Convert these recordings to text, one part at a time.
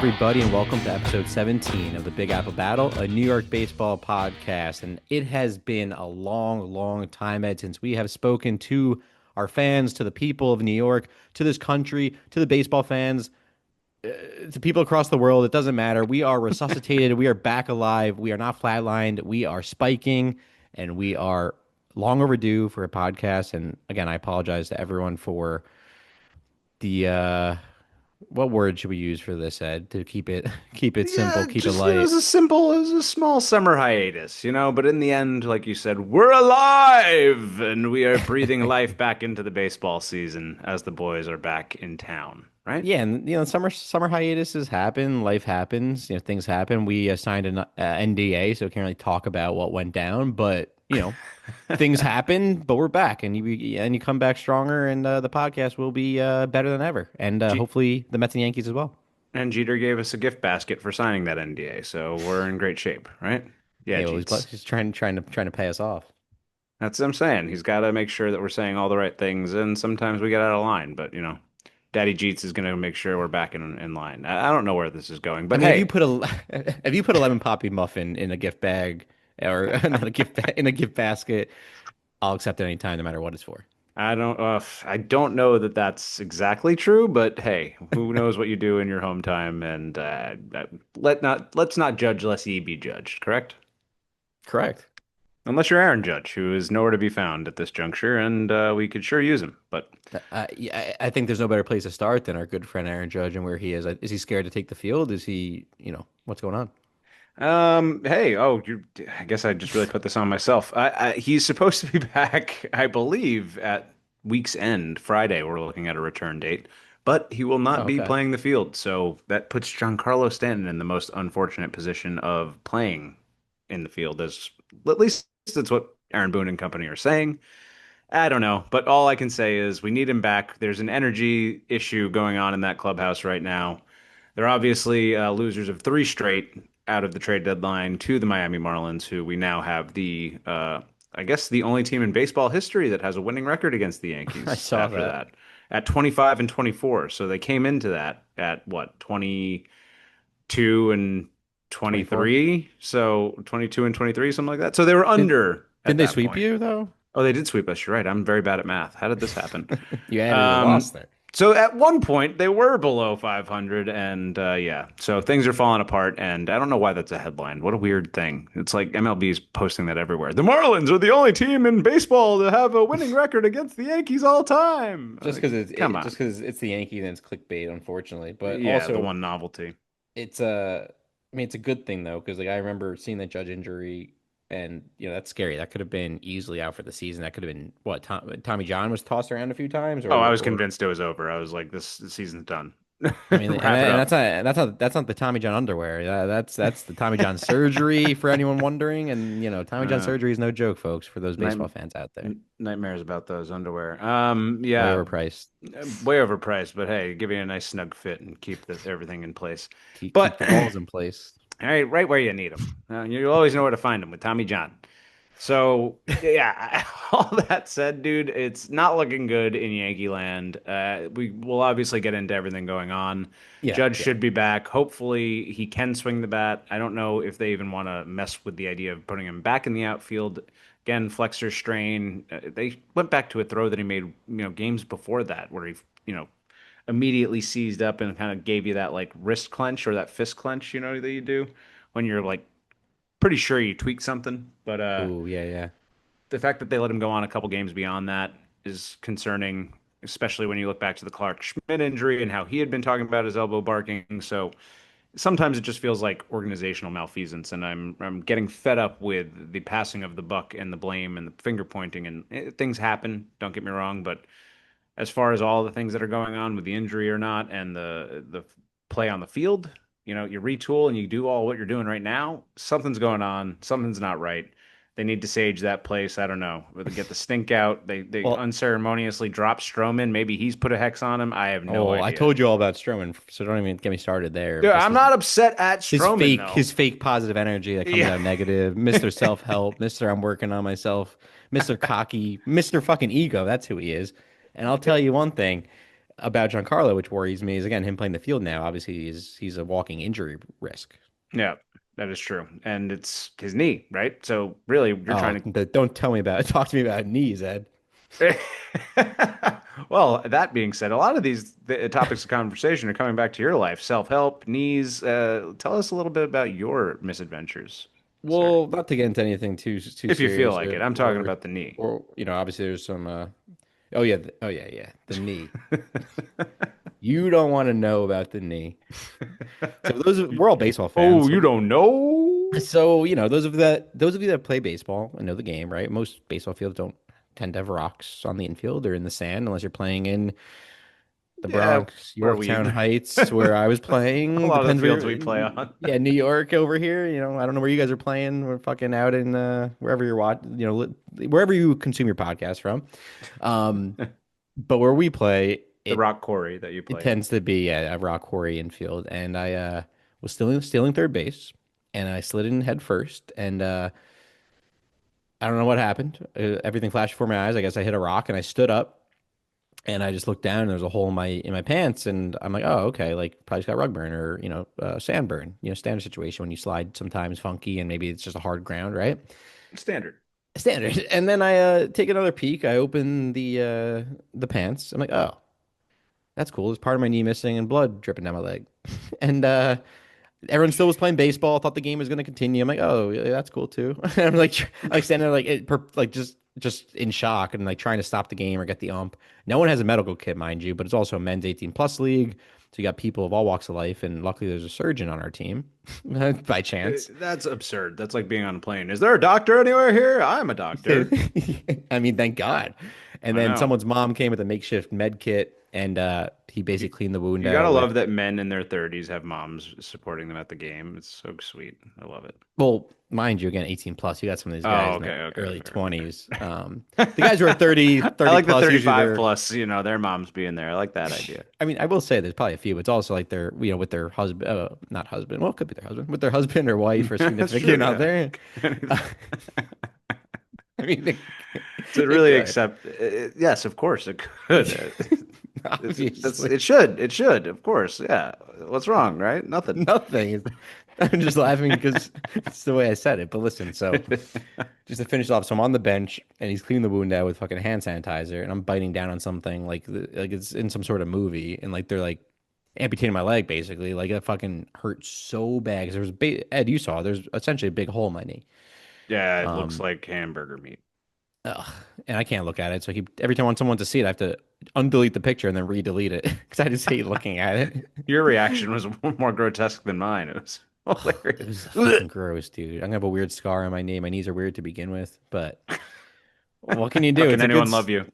everybody, and welcome to episode 17 of the Big Apple Battle, a New York baseball podcast. And it has been a long, long time, Ed, since we have spoken to our fans, to the people of New York, to this country, to the baseball fans, to people across the world. It doesn't matter. We are resuscitated. We are back alive. We are not flatlined. We are spiking, and we are long overdue for a podcast. And again, I apologize to everyone for the what word should we use for this, Ed? To keep it simple, Yeah, keep it just it light. was it was a small summer hiatus, but in the end, like you said, we're alive and we are breathing life back into the baseball season as the boys are back in town, right? Yeah, and summer hiatuses happen, life happens, things happen. We signed an NDA, so can't really talk about what went down, but things happen. But we're back, and you come back stronger, and the podcast will be better than ever, and G hopefully the Mets and Yankees as well. and Jeter gave us a gift basket for signing that NDA, so we're in great shape, right? Yeah, Yeah, well, Jeets. he's trying to pay us off. That's what I'm saying. He's got to make sure that we're saying all the right things, and sometimes we get out of line, but Daddy Jeets is going to make sure we're back in line. I don't know where this is going, I but mean, if you hey. put a if you put a lemon poppy muffin in a gift bag or not a in a gift basket, I'll accept it anytime, no matter what it's for. I don't know that that's exactly true, but hey, who knows what you do in your home time? And let's not judge lest ye be judged, correct? Correct. Unless you're Aaron Judge, who is nowhere to be found at this juncture, and we could sure use him. But Yeah, I think there's no better place to start than our good friend Aaron Judge and where he is. Is he scared to take the field? Is he, what's going on? hey, I guess I just really put this on myself. He's supposed to be back, I believe, at week's end, Friday. We're looking at a return date, but he will Oh, not be okay. playing the field. So that puts Giancarlo Stanton in the most unfortunate position of playing in the field, as at least that's what Aaron Boone and company are saying. I don't know, but all I can say is we need him back. There's an energy issue going on in that clubhouse right now. They're obviously losers of three straight out of the trade deadline to the Miami Marlins, who we now have I guess, the only team in baseball history that has a winning record against the I Yankees saw after that. that at 25 and 24. So they came into that at what, 22 and 24. 23? So 22 and 23, something like that. So they were Did under did at they that sweep point. you though? Oh, they did sweep us. You're right. I'm very bad at math. How did this happen? You added a loss Um, there. so at one point they were below 500, and yeah, so things are falling apart. And I don't know why that's a headline. What a weird thing. It's like MLB is posting that everywhere. The Marlins are the only team in baseball to have a winning record against the Yankees all time. Just Like, because come just on. because it's the Yankees and it's clickbait, unfortunately. But Yeah, the also, one novelty. it's a, I mean, it's a good thing though, because like I remember seeing the Judge injury, and that's scary. That could have been easily out for the season. That could have been what Tommy John was tossed around a few times, Oh, I was or convinced it was over. I was like, this season's done. I mean, Wrap it and up. that's not the Tommy John underwear. That's the Tommy John surgery for anyone wondering. And Tommy John Uh, surgery is no joke, folks, for those night baseball fans out there. nightmares about those underwear. Way Yeah, overpriced. way overpriced, but hey, give you a nice snug fit and keep everything in place. Keep But the balls in place. right where you need them. You always know where to find them with Tommy John. So yeah, all that said, dude, it's not looking good in Yankee land. We will obviously get into everything going on. Yeah, Judge yeah. should be back. Hopefully, he can swing the bat. I don't know if they even want to mess with the idea of putting him back in the outfield. Again, flexor strain. They went back to a throw that he made, games before that, where he, immediately seized up and kind of gave you that like wrist clench or that fist clench, that you do when you're like pretty sure you tweaked something. But Oh, yeah, yeah. the fact that they let him go on a couple games beyond that is concerning, especially when you look back to the Clark Schmidt injury and how he had been talking about his elbow barking. So sometimes it just feels like organizational malfeasance, and I'm getting fed up with the passing of the buck and the blame and the finger pointing, and things happen. Don't get me wrong, but as far as all the things that are going on with the injury or not, and the play on the field, you retool and you do all what you're doing right now. Something's going on. Something's not right. They need to sage that place. I don't know. Get the stink out. They Well, unceremoniously drop Stroman. Maybe he's put a hex on him. I have no oh, I idea. told you all about Stroman, so don't even get me started there. Yeah, Just I'm not upset at Stroman though. his fake positive energy that comes Yeah. out negative, Mr. Self-help, Mr. I'm working on myself, Mr. Cocky, Mr. fucking ego. That's who he is. And I'll tell you one thing. about Giancarlo, which worries me, is again him playing the field now. Obviously, he's a walking injury risk. Yeah, that is true. And it's his knee, right? So really, you're Oh, trying don't tell me about it. Talk to me about knees, Ed. to. Well, that being said, a lot of these topics of conversation are coming back to your life, self-help, knees. Tell us a little bit about your misadventures, sir, Well, not to get into anything too if you feel serious, like it. I'm talking about the knee. or obviously there's some. Oh yeah, oh yeah, yeah, the knee. You don't want to know about the knee. So we're all baseball fans. Oh, you don't know? So those of you that play baseball and know the game, right? Most baseball fields don't tend to have rocks on the infield or in the sand unless you're playing in the Yeah, Bronx, where we Yorktown Heights, where I was a playing. lot of the Depends fields where we play you're, on. yeah, New York over here. I don't know where you guys are playing. We're fucking out in wherever you're watching, wherever you consume your podcast from. Um, but where we play, The it rock quarry that you it play in. tends to be a rock quarry infield, and I was stealing third base, and I slid in head first, and I don't know what happened. Everything flashed before my eyes. I guess I hit a rock, and I stood up. And I just looked down and there's a hole in my pants and I'm like, oh, okay, like probably just got rug burn or, sand burn, standard situation when you slide sometimes funky and maybe it's just a hard ground, right? Standard. Standard. And then I take another peek. I open the pants. I'm like, oh, that's cool. There's part of my knee missing and blood dripping down my leg. And everyone still was playing baseball. Thought the game was going to continue. I'm like, oh, yeah, that's cool too. And I'm like standing there like just in shock and like trying to stop the game or get the ump. No one has a medical kit, mind you, but it's also a men's 18 plus league. So you got people of all walks of life, and luckily there's a surgeon on our team by chance. That's absurd. That's like being on a plane. Is there a doctor anywhere here? I'm a doctor. I mean, thank God. And I then know. someone's mom came with a makeshift med kit, and he You, basically cleaned the wound you gotta out with. love that men in their 30s have moms supporting them at the game. It's so sweet. I love it. Well, mind you, again, 18 plus. You got some of these Oh, guys in okay, their okay, early fair, 20s. The guys who are 30, I 30 like the plus, usually 35 they're, plus, their moms being there. I like that idea. I mean, I will say there's probably a few. It's also like they're, with their husband, not husband. Well, it could be their husband, with their husband or wife or That's true, significant yeah. other. Uh, I mean, To it really could, accept, yes, of course it could. obviously. It should, of course. Yeah. What's wrong, right? Nothing. Nothing. I'm just laughing because it's the way I said it. But listen, so just to finish off, so I'm on the bench and he's cleaning the wound out with fucking hand sanitizer, and I'm biting down on something like it's in some sort of movie, and like they're like amputating my leg basically. Like it fucking hurt so bad because there was a big Ed, you saw there's essentially a big hole in my knee. Yeah, it looks Um, like hamburger meat. ugh, and I can't look at it. So every time I want someone to see it, I have to undelete the picture and then redelete it because I just hate looking at it. Your reaction was more grotesque than mine. It was It was hilarious. fucking gross, dude. I'm gonna have a weird scar on my knee. My knees are weird to begin with, but what can you How do? can anyone love you?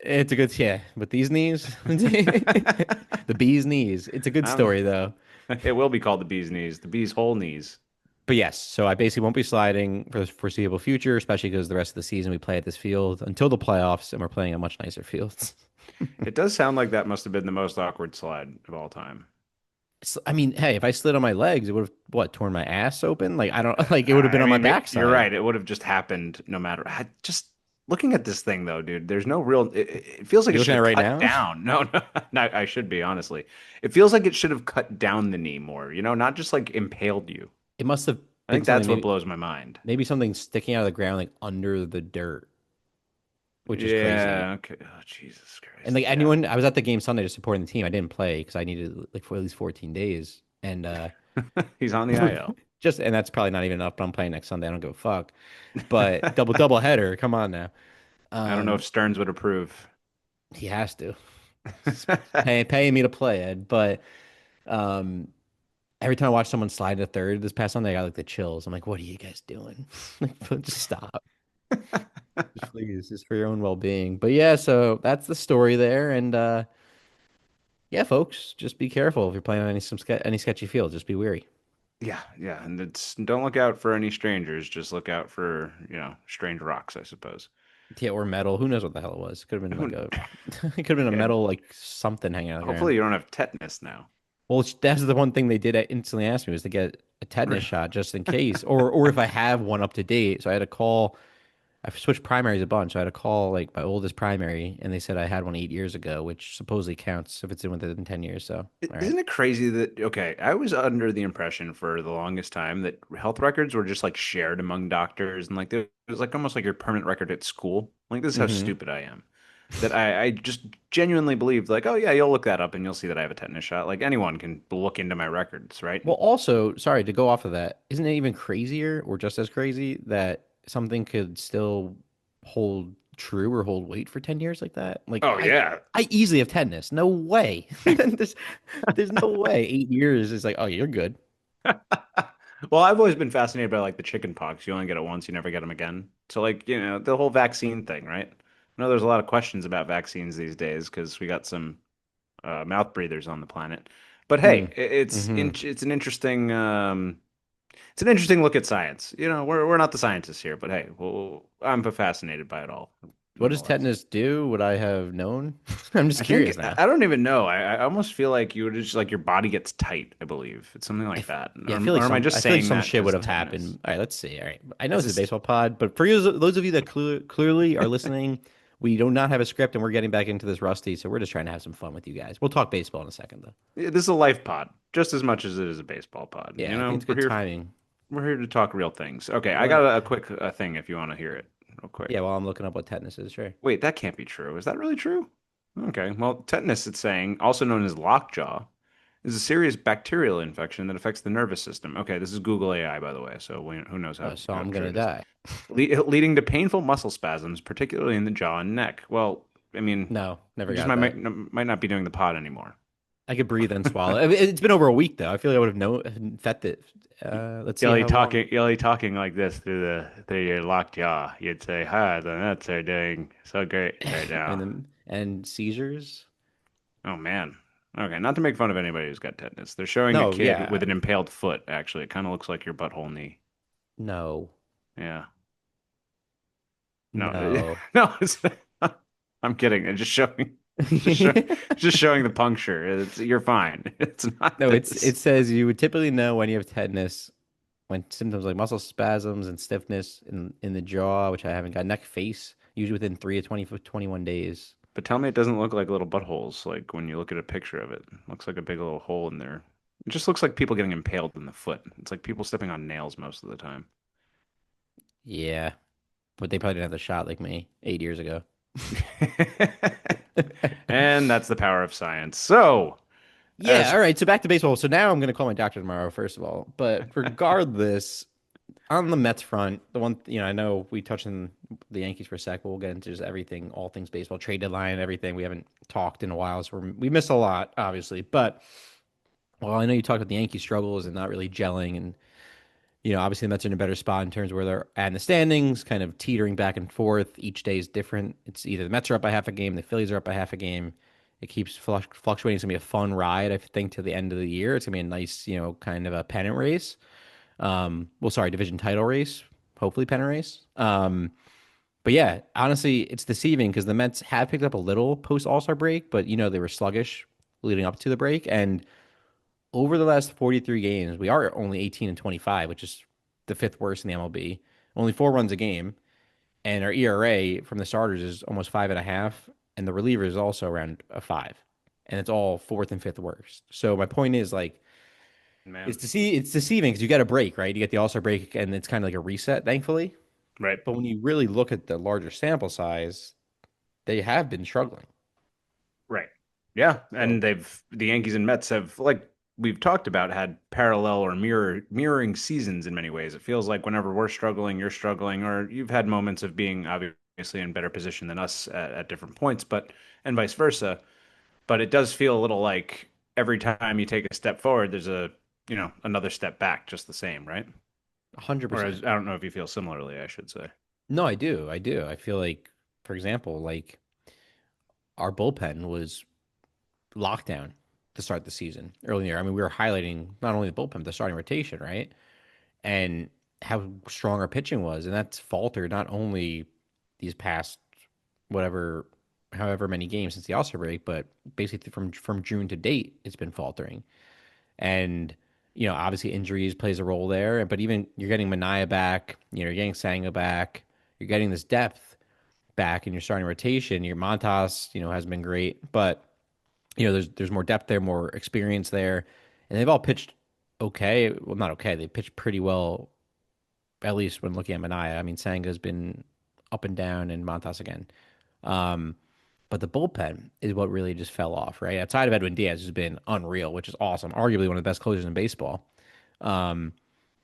It's a good, yeah. With these knees, the bee's knees. It's a good I'm, story though. it will be called the bee's knees, the bee's whole knees. But yes, so I basically won't be sliding for the foreseeable future, especially because the rest of the season we play at this field until the playoffs, and we're playing at much nicer fields. It does sound like that must have been the most awkward slide of all time. I mean, hey, if I slid on my legs, it would have what torn my ass open. Like I don't like it would have been I on my mean, you're backside. right. It would have just happened no matter. Just looking at this thing though, dude. There's no real. It feels like You it looking should at it have right cut now? down. No, no, no. I should be honestly. It feels like it should have cut down the knee more. Not just like impaled you. It must have I been think something that's what maybe blows my mind. something sticking out of the ground like under the dirt, which is crazy. Yeah. Okay. Oh, Jesus And Christ. like Yeah. anyone, I was at the game Sunday just supporting the team. I didn't play because I needed like for at least 14 days. And He's on the IL. and that's probably not even enough, but I'm playing next Sunday. I don't give a fuck. But double header, come on now. I don't know if Um, Stearns would approve. he has to. He's paying me to play it. But um every time I watch someone slide to third this past Sunday, I got like the chills. I'm like, what are you guys doing? Like, just stop. Just please, just for your own well-being. But yeah, so that's the story there. And yeah, folks, just be careful if you're playing on any sketchy field. Just be wary. Yeah, yeah, and it's don't look out for any strangers. Just look out for, strange rocks, I suppose. Yeah, or metal. Who knows what the hell it was? Could have been like Who- a, it could have been a Yeah, metal like something hanging out of the ground. hopefully you don't have tetanus now. Well, that's the one thing they did instantly ask me was to get a tetanus shot just in case, or if I have one up to date. So I had to call. I've switched primaries a bunch. I had to call like my oldest primary, and they said I had one 8 years ago, which supposedly counts if it's in within 10 years. So, all right. Isn't it crazy that, okay, I was under the impression for the longest time that health records were just like shared among doctors and like it was like almost like your permanent record at school. Like this is how Mm-hmm. stupid I am. That I just genuinely believed like, oh yeah, you'll look that up and you'll see that I have a tetanus shot. Like anyone can look into my records, right? Well, also, sorry to go off of that. Isn't it even crazier or just as crazy that something could still hold true or hold weight for 10 years like that? Like Oh yeah. I easily have tetanus. No way. There's, there's no way 8 years is like, oh, you're good. Well, I've always been fascinated by like the chicken pox. You only get it once, you never get them again. So like, the whole vaccine thing, right? I know there's a lot of questions about vaccines these days because we got some mouth breathers on the planet. But Hmm. hey, Hmm. it's an interesting look at science. We're not the scientists here, but hey, well, I'm fascinated by it all What does nonetheless. tetanus do? Would I have known? I'm just I think curious now. I don't even know. I almost feel like you would just like your body gets tight, I believe. It's something like that. Yeah, Or am I just I feel like saying some that shit would because have tetanus? happened. All right, let's see. All right, I know Is it's a this baseball pod, but for you, those of you that clearly are listening, we do not have a script, and we're getting back into this rusty. So we're just trying to have some fun with you guys. We'll talk baseball in a second, though. this is a life pod just as much as it is a baseball pod. Yeah, I think it's We're good here timing. to talk real things. Okay, I What? got a quick thing if you want to hear it real quick. Yeah, while I'm looking up what tetanus is, sure. Wait, that can't be true. Is that really true? Okay. Well, tetanus, it's saying, also known as lockjaw, is a serious bacterial infection that affects the nervous system. Okay, this is Google AI, by the way, so who knows So how I'm true gonna it is. die. Leading to painful muscle spasms, particularly in the jaw and neck. Well, I mean, No, never we just got that. might not be doing the pod anymore. I could breathe and swallow. I mean, it's been over a week though. I feel like I would have known infected. Let's see how long. You'll be talking like this through your locked jaw. You'd say, "Hi, the Mets are doing so great right And now." then and seizures. Oh man. Okay, not to make fun of anybody who's got tetanus. They're showing a No, kid yeah, with an impaled foot, actually. It kind of looks like your butthole knee. no, Yeah. No, no. no, I'm kidding. It's just showing the puncture. You're fine. It's not No, this. it says you would typically know when you have tetanus when symptoms like muscle spasms and stiffness in the jaw, which I haven't got, neck, face, usually within 3 to 21 days. But tell me it doesn't look like little buttholes, like when you look at a picture of it. It looks like a big little hole in there. It just looks like people getting impaled in the foot. It's like people stepping on nails most of the time. Yeah, but they probably didn't have the shot like me 8 years ago. And that's the power of science. So, Yeah, as all right. So back to baseball. So now I'm going to call my doctor tomorrow, first of all. But regardless, on the Mets front, the one, I know we touched on the Yankees for a sec, but we'll get into just everything, all things baseball, trade deadline, and everything. We haven't talked in a while, so we missed a lot, obviously. But, well, I know you talked about the Yankees struggles and not really gelling. And, obviously the Mets are in a better spot in terms of where they're at in the standings, kind of teetering back and forth. Each day is different. It's either the Mets are up by half a game, the Phillies are up by half a game. It keeps fluctuating. It's going to be a fun ride, I think, to the end of the year. It's going to be a nice, kind of a pennant race. Well, sorry, division title race, hopefully pennant race. But yeah, honestly, it's deceiving because the Mets have picked up a little post All Star break, but they were sluggish leading up to the break. And over the last 43 games, we are only 18-25, which is the fifth worst in the MLB. Only 4 runs a game, and our ERA from the starters is almost 5.5, and the reliever is also around a 5, and it's all fourth and fifth worst. So my point is like man, it's deceiving because you get a break, right? You get the All Star break, and it's kind of like a reset, thankfully. right. But when you really look at the larger sample size, they have been struggling. Right. Yeah, So and the Yankees and Mets have like we've talked about had parallel or mirroring seasons in many ways. It feels like whenever we're struggling, you're struggling, or you've had moments of being obviously in better position than us at different points, but and vice versa. But it does feel a little like every time you take a step forward, there's another step back, just the same, right? I 100%. don't know if you feel similarly, I should say. No, I do. I do. I feel like, for example, like our bullpen was lockdown to start the season earlier. I mean, we were highlighting not only the bullpen, but the starting rotation, right? And how strong our pitching was. And that's faltered not only these past whatever, however many games since the All-Star break, but basically from June to date, it's been faltering. And obviously injuries plays a role there. But even you're getting Mania back, you're getting Sanga back. you're getting this depth back in your starting rotation. Your Montas, has been great, but there's more depth there, more experience there, and they've all pitched okay. Well, not okay. They pitched pretty well, at least when looking at Mania. I mean, Sanga's been up and down, and Montas again. Um, but the bullpen is what really just fell off, right? Outside of Edwin Diaz, who's been unreal, which is awesome, arguably one of the best closers in baseball. Um,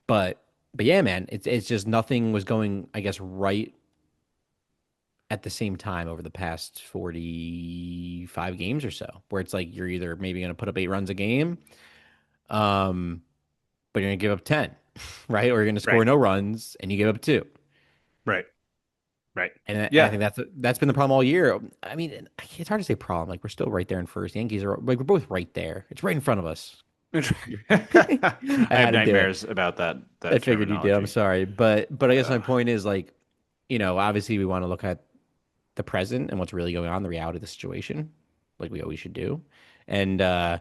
but yeah, man, it's just nothing was going, I guess, right at the same time over the past 45 games or so, where it's like you're either maybe going to put up 8 runs a game, um, but you're going to give up 10, right? Or you're going to score Right. no runs and you give up 2. Right. Right. And I Yeah. think that's been the problem all year. I mean, it's hard to say problem. Like we're still right there in first. Yankees are like we're both right there. It's right in front of us. I I have had to do it. nightmares about I that figured you did. I'm terminology. sorry, but I guess my Uh, point is like, obviously we want to look at the present and what's really going on, the reality of the situation, like we always should do. And yeah,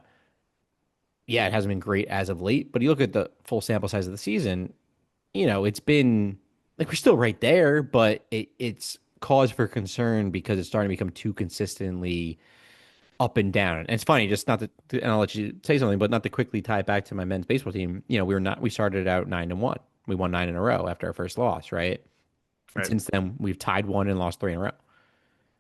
it hasn't been great as of late. But you look at the full sample size of the season, it's been like we're still right there, but it's cause for concern because it's starting to become too consistently up and down. And it's funny, just not and I'll let you say something, but not to quickly tie it back to my men's baseball team. We started out 9-1. We won 9 in a row after our first loss, right? And right. since then, we've tied 1 and lost 3 in a row.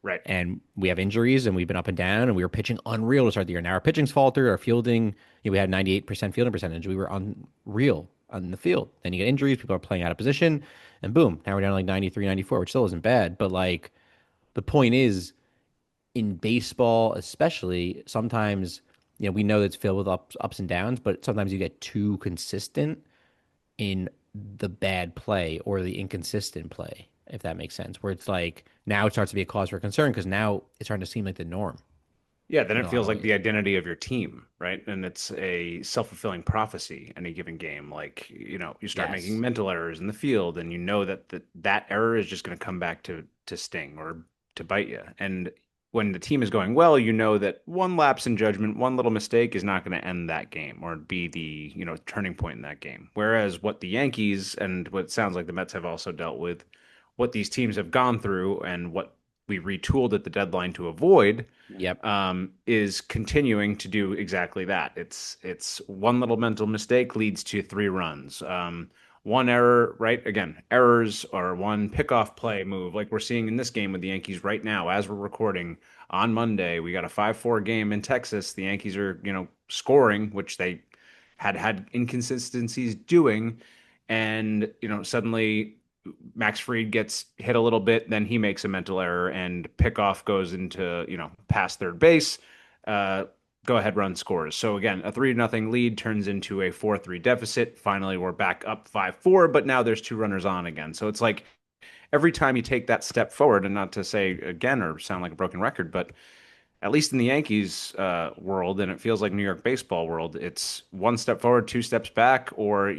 Right. And we have injuries and we've been up and down and we were pitching unreal to start the year. Now our pitching's faltered, our fielding, we had 98% fielding percentage. We were unreal on the field. Then you get injuries, people are playing out of position, and boom, now we're down to like 93, 94, which still isn't bad. But like the point is, in baseball, especially, sometimes, we know that it's filled with ups and downs, but sometimes you get too consistent in the bad play or the inconsistent play, if that makes sense. Where it's like now it starts to be a cause for concern because now it's starting to seem like the norm Yeah, then in it a lot feels of like ways. the identity of your team, right? And it's a self-fulfilling prophecy any given game. Like, you start making Yes. mental errors in the field and you know that error is just going to come back to sting or to bite you. And when the team is going well, you know that one lapse in judgment, one little mistake is not going to end that game or be the, turning point in that game. Whereas what the Yankees and what sounds like the Mets have also dealt with, what these teams have gone through and what we retooled at the deadline to avoid Yep. is continuing to do exactly that. It's one little mental mistake leads to 3 runs. One error, right? Again, errors or one pickoff play move, like we're seeing in this game with the Yankees right now, as we're recording on Monday. We got a 5-4 game in Texas. The Yankees are, scoring, which they had inconsistencies doing, and suddenly Max Fried gets hit a little bit, then he makes a mental error, and pickoff goes into past third base. Uh, Go ahead run scores. So again, a 3-0 lead turns into a 4-3 deficit. Finally, we're back up 5-4, but now there's 2 runners on again. So it's like every time you take that step forward, and not to say again or sound like a broken record, but at least in the Yankees world, and it feels like New York baseball world, it's one step forward, 2 steps back, or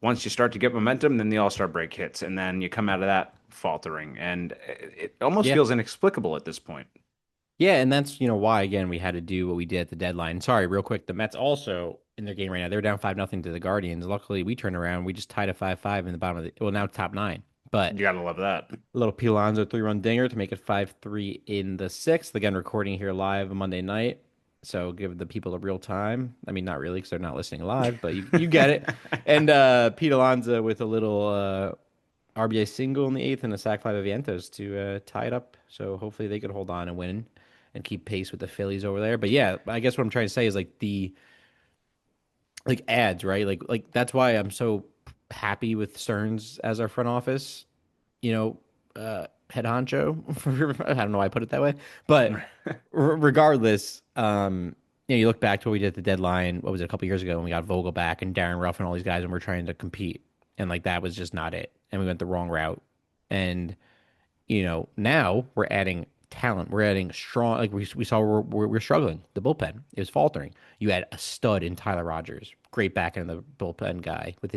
once you start to get momentum, then the All-Star break hits, and then you come out of that faltering, and it almost Yeah. feels inexplicable at this point. Yeah, and that's why again we had to do what we did at the deadline. Sorry, real quick, the Mets also in their game right now. They're down 5-0 to the Guardians. Luckily, we turned around. We just tied a 5-5 in the bottom of the now top 9. But You gotta love that. a little P. Alonso 3-run dinger to make it 5-3 in the 6th. Again, recording here live Monday night. So give the people a real time. I mean, not really because they're not listening live, but you get it. And Pete Alonso with a little RBI single in the 8th and a sac fly of Vientos to tie it up. So hopefully they could hold on and win and keep pace with the Phillies over there. But yeah, I guess what I'm trying to say is like the ads, right? Like that's why I'm so happy with Stearns as our front office, head honcho. I don't know why I put it that way, but regardless, you look back to what we did at the deadline. What was it, a couple years ago when we got Vogel back and Darren Ruff and all these guys, and we're trying to compete, and like that was just not it, and we went the wrong route, and now we're adding talent. We're adding strong. Like we saw, we're struggling. The bullpen it was faltering. You had a stud in Tyler Rogers, great back end of the bullpen guy with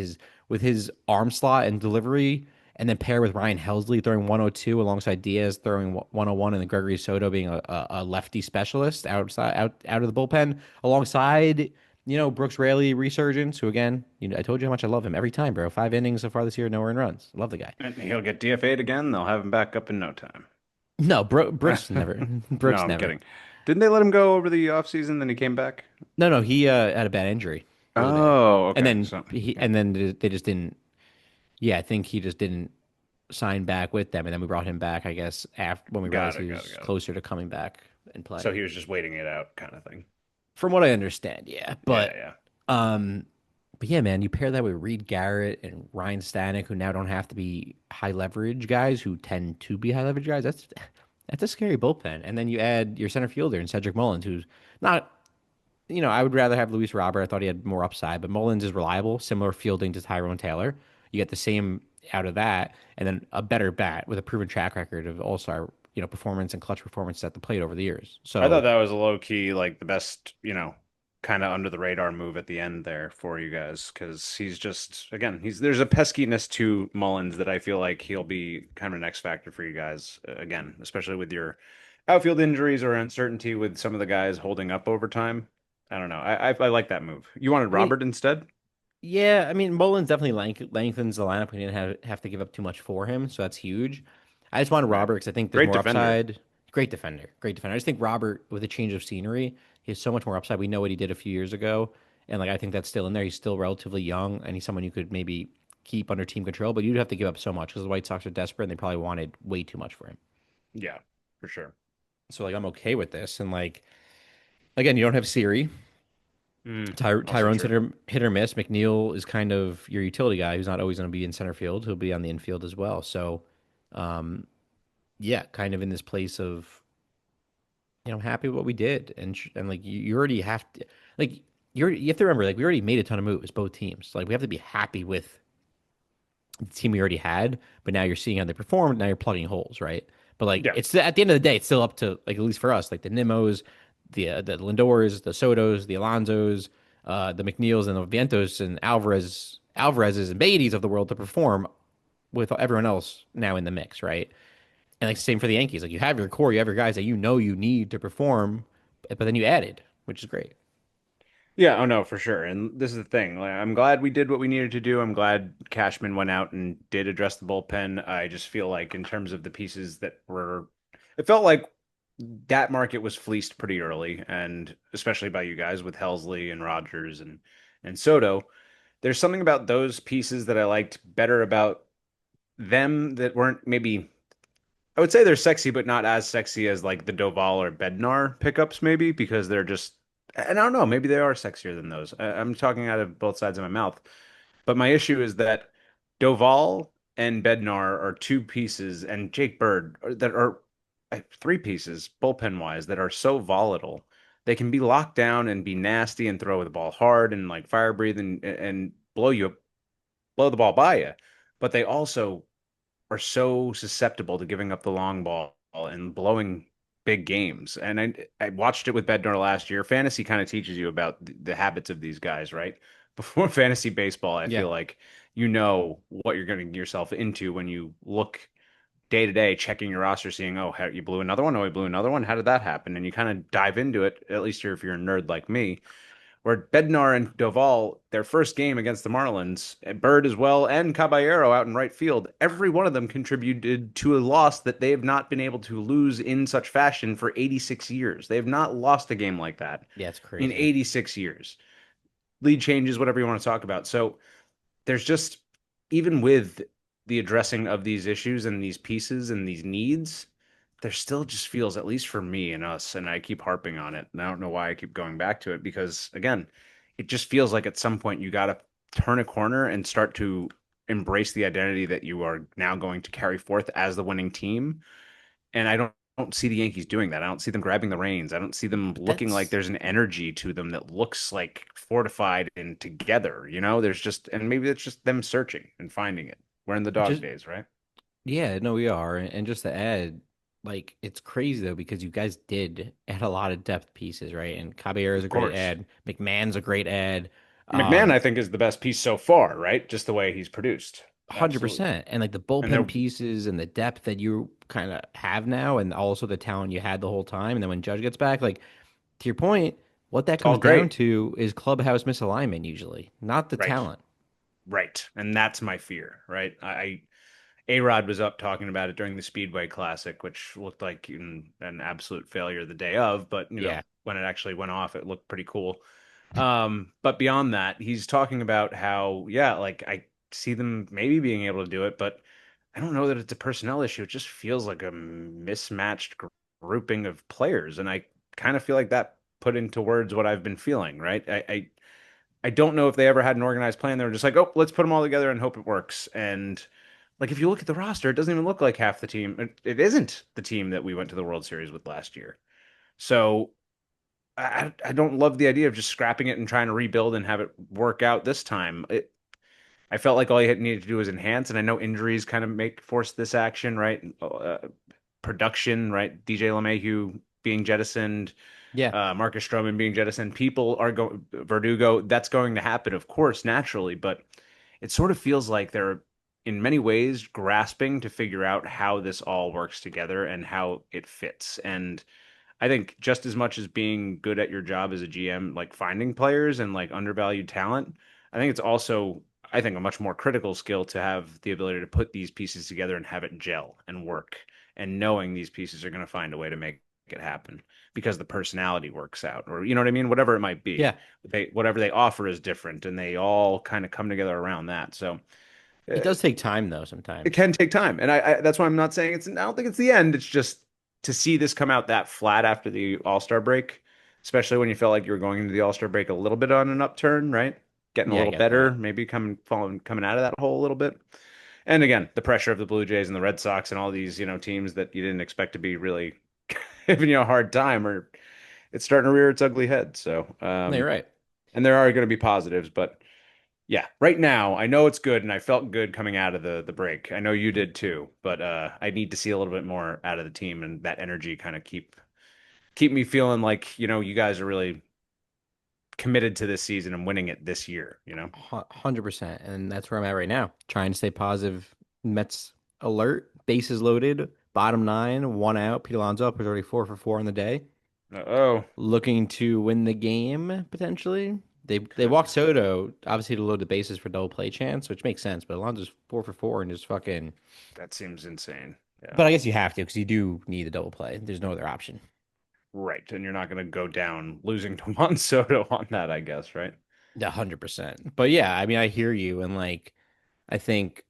his arm slot and delivery, and then pair with Ryan Helsley throwing 102 alongside Diaz throwing 101, and then Gregory Soto being a lefty specialist out of the bullpen alongside Brooks Raley resurgence, who again, I told you how much I love him every time, bro. 5 innings so far this year, no earned runs. Love the guy. And he'll get DFA'd again. They'll have him back up in no time. No, Brooks never. No, Brooks I'm never. kidding. Didn't they let him go over the offseason, then he came back? No, no, he had a bad injury, really bad, Oh, and okay. then So, he yeah. and then they just didn't. Yeah, I think he just didn't sign back with them, and then we brought him back, I guess, after when we Got realized it, he got it, was got it. closer to coming back and So play. he was just waiting it out kind of thing. From what I understand, yeah. Yeah, But yeah. um but yeah, man, you pair that with Reed Garrett and Ryan Stanek, who now don't have to be high leverage guys who tend to be high leverage guys. That's a scary bullpen. And then you add your center fielder and Cedric Mullins, who's not, I would rather have Luis Robert. I thought he had more upside, but Mullins is reliable, similar fielding to Tyrone Taylor. You get the same out of that, and then a better bat with a proven track record of all-star, performance and clutch performance at the plate over the years. I thought So that was a low key, like the best, kind of under the radar move at the end there for you guys because he's just again there's a peskiness to Mullins that I feel like he'll be kind of an X factor for you guys again, especially with your outfield injuries or uncertainty with some of the guys holding up over time. I don't know. I like that move. You wanted I mean, Robert instead? yeah, I mean, Mullins definitely lengthens the lineup. We didn't have to give up too much for him, so that's huge. I just wanted Right. Robert because I think there's Great more defender. upside. Great defender, great defender. I just think Robert, with a change of scenery, he has so much more upside. We know what he did a few years ago, and like I think that's still in there. He's still relatively young, and he's someone you could maybe keep under team control. But you'd have to give up so much because the White Sox are desperate, and they probably wanted way too much for him. Yeah, for sure. So like I'm okay with this, and like again, you don't have Siri. Also Tyrone's true. hit or miss. McNeil is kind of your utility guy who's not always going to be in center field. He'll be on the infield as well. So, um, yeah, kind of in this place of happy with what we did, and like you already have to like you have to remember like we already made a ton of moves both teams. Like we have to be happy with the team we already had, but now you're seeing how they performed. Now you're plugging holes, right? But like Yeah. it's at the end of the day, it's still up to like at least for us, like the Nimos, the Lindors, the Sotos, the Alonsos, the McNeils and the Vientos and Alvarez's and Beatties of the world to perform with everyone else now in the mix, right? And like same for the Yankees. Like you have your core, you have your guys that you need to perform, but then you added, which is great. Yeah, oh no, for sure. And this is the thing. Like, I'm glad we did what we needed to do. I'm glad Cashman went out and did address the bullpen. I just feel like in terms of the pieces that were, it felt like that market was fleeced pretty early, and especially by you guys with Helsley and Rogers and Soto. There's something about those pieces that I liked better about them that weren't maybe I would say they're sexy, but not as sexy as like the Doval or Bednar pickups, maybe because they're just, and I don't know, maybe they are sexier than those. I'm talking out of both sides of my mouth. But my issue is that Doval and Bednar are two pieces, and Jake Bird that are three pieces, bullpen wise, that are so volatile. They can be locked down and be nasty and throw the ball hard and like fire breathe and blow the ball by you. But they also are so susceptible to giving up the long ball and blowing big games. And I watched it with Bednar last year. Fantasy kind of teaches you about the habits of these guys, right? Before fantasy baseball, I Yeah, feel like you know what you're getting yourself into when you look day to day, checking your roster, seeing, oh, you blew another one. Oh, you blew another one. How did that happen? And you kind of dive into it, at least if you're a nerd like me where Bednar and Doval, their first game against the Marlins, Bird as well, and Caballero out in right field, every one of them contributed to a loss that they have not been able to lose in such fashion for 86 years. They have not lost a game like that yeah, it's in crazy. 86 years. Lead changes, whatever you want to talk about. So there's just, even with the addressing of these issues and these pieces and these needs, there still just feels, at least for me and us, and I keep harping on it, and I don't know why I keep going back to it because, again, it just feels like at some point you got to turn a corner and start to embrace the identity that you are now going to carry forth as the winning team. And I don't see the Yankees doing that. I don't see them grabbing the reins. I don't see them looking like That's there's an energy to them that looks like fortified and together. There's just, and maybe it's just them searching and finding it. We're in the dog just days, right? Yeah, no, we are. And just to add, like, it's crazy though, because you guys did add a lot of depth pieces, right? And Caballero is Of a great course. ad. McMahon's a great ad. McMahon, Um, I think, is the best piece so far, right? Just the way he's produced. Absolutely. 100%. And like the And bullpen they're pieces and the depth that you kind of have now, and also the talent you had the whole time. And then when Judge gets back, like, to your point, What that It's all comes down great. to is clubhouse misalignment usually, not the Right. talent. Right. And that's my fear, right? A-Rod was up talking about it during the Speedway Classic, which looked like an absolute failure the day of, but Yeah. when it actually went off, it looked pretty cool. But beyond that, he's talking about how, yeah, like I see them maybe being able to do it, but I don't know that it's a personnel issue. It just feels like a mismatched grouping of players, and I kind of feel like that put into words what I've been feeling, right? I don't know if they ever had an organized plan. They were just like, oh, let's put them all together and hope it works. And like, if you look at the roster, it doesn't even look like half the team. It isn't the team that we went to the World Series with last year. So I don't love the idea of just scrapping it and trying to rebuild and have it work out this time. I felt like all you needed to do was enhance, and I know injuries kind of make force this action, right? Production, right? DJ LeMahieu being jettisoned, Yeah. Marcus Stroman being jettisoned. People are going Verdugo. That's going to happen, of course, naturally, but it sort of feels like they're in many ways grasping to figure out how this all works together and how it fits. And I think just as much as being good at your job as a GM, like finding players and like undervalued talent, I think it's also, I think, a much more critical skill to have the ability to put these pieces together and have it gel and work, and knowing these pieces are going to find a way to make it happen because the personality works out, or you know what I mean, whatever it might be. Yeah. Whatever they offer is different, and they all kind of come together around that. So It uh, does take time though it sometimes. can take time, and I that's why I'm not saying it's. I don't think it's the end. It's just to see this come out that flat after the All Star break, especially when you felt like you were going into the All Star break a little bit on an upturn, right? Getting a Yeah, I little get better, that. maybe coming out of that hole a little bit. And again, the pressure of the Blue Jays and the Red Sox and all these teams that you didn't expect to be really giving you a hard time, or it's starting to rear its ugly head. So, No, you're right. and there are going to be positives, but yeah, right now I know it's good, and I felt good coming out of the break. I know you did too, but I need to see a little bit more out of the team, and that energy kind of keep me feeling like you guys are really committed to this season and winning it this year. 100%. And that's where I'm at right now. Trying to stay positive. Mets alert, bases loaded, bottom nine, one out. Pete Alonso was already 4 for 4 on the day. Oh, Looking to win the game potentially. They could walked Soto obviously to load the bases for double play chance, which makes sense. But Alonso's 4 for 4 and just fucking. that seems insane. Yeah, But I guess you have to because you do need a double play. There's no other option. right. And you're not going to go down losing to Juan Soto on that, I guess, right? 100%. But yeah, I mean, I hear you, and like, I think.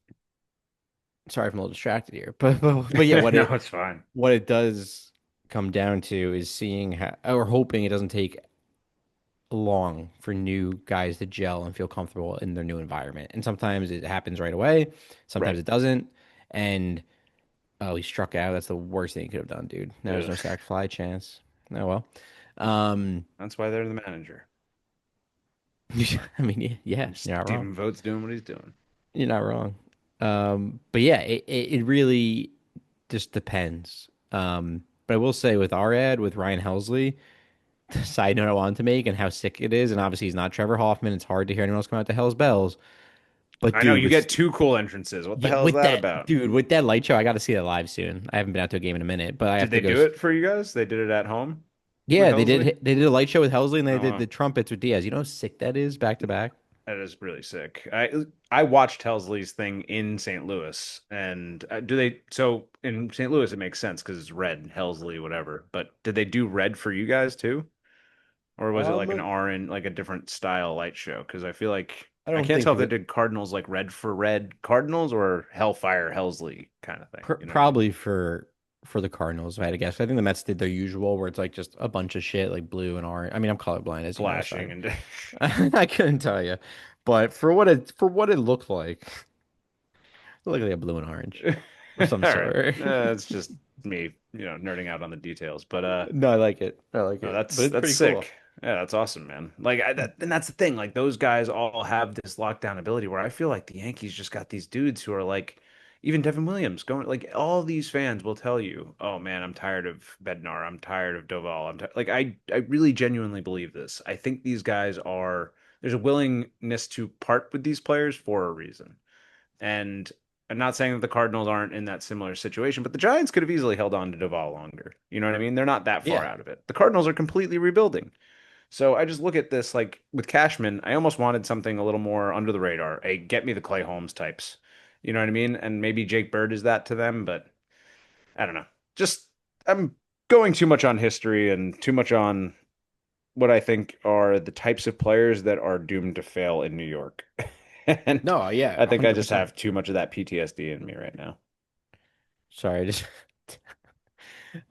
Sorry if I'm a little distracted here, but yeah, No, it's fine. what it does come down to is seeing how, or hoping it doesn't take long for new guys to gel and feel comfortable in their new environment. And sometimes it happens right away, sometimes Right. it doesn't. And oh, he struck out. That's the worst thing he could have done, dude. Now there's Ugh. no sac fly chance. Oh well. Um, That's why they're the manager. I mean, yeah, you're not wrong. Stephen Vogt's doing what he's doing. You're not wrong. But yeah, it really just depends. But I will say with our ad with Ryan Helsley, the side note I wanted to make and how sick it is, and obviously he's not Trevor Hoffman. It's hard to hear anyone else come out to Hell's Bells. But I know dude, you get two cool entrances. What the yeah, hell is with that that about? dude, with that light show, I got to see that live soon. I haven't been out to a game in a minute, but I Did have to they go. do it for you guys? They did it at home with Yeah, Helsley? they did a light show with Helsley, and they Oh, did wow. the trumpets with Diaz. You know how sick that is back to back. That is really sick. I watched Helsley's thing in St. Louis, and do they? So in St. Louis, it makes sense because it's red, Helsley, whatever. But did they do red for you guys too, or was it like an Um, orange, like a different style light show? Because I feel like I I don't can't think tell if they that. did Cardinals like red for red Cardinals or Hellfire Helsley kind of thing. You know what I mean? Probably for the Cardinals, if I had to guess. I think the Mets did their usual, where it's like just a bunch of shit, like blue and orange. I mean, I'm colorblind, as you know, so Flashing and I couldn't tell you. But for what it looked like, it looked like a blue and orange of some all right. sort. It's just me, nerding out on the details. But No, I like it. I like no, it. But it's that's pretty cool. sick. Yeah, that's awesome, man. Like and that's the thing. Like those guys all have this lockdown ability where I feel like the Yankees just got these dudes who are like even Devin Williams going like all these fans will tell you, "Oh man, I'm tired of Bednar. I'm tired of Doval. Like I really genuinely believe this. I think these guys are there's a willingness to part with these players for a reason. And I'm not saying that the Cardinals aren't in that similar situation, but the Giants could have easily held on to Doval longer. You know what I mean? They're not that far Yeah. out of it. The Cardinals are completely rebuilding. So I just look at this like with Cashman, I almost wanted something a little more under the radar, a get me the Clay Holmes types. You know what I mean? And maybe Jake Bird is that to them, but I don't know. Just I'm going too much on history and too much on what I think are the types of players that are doomed to fail in New York. And No, yeah, I think I just 100%. have too much of that PTSD in me right now. Sorry, I just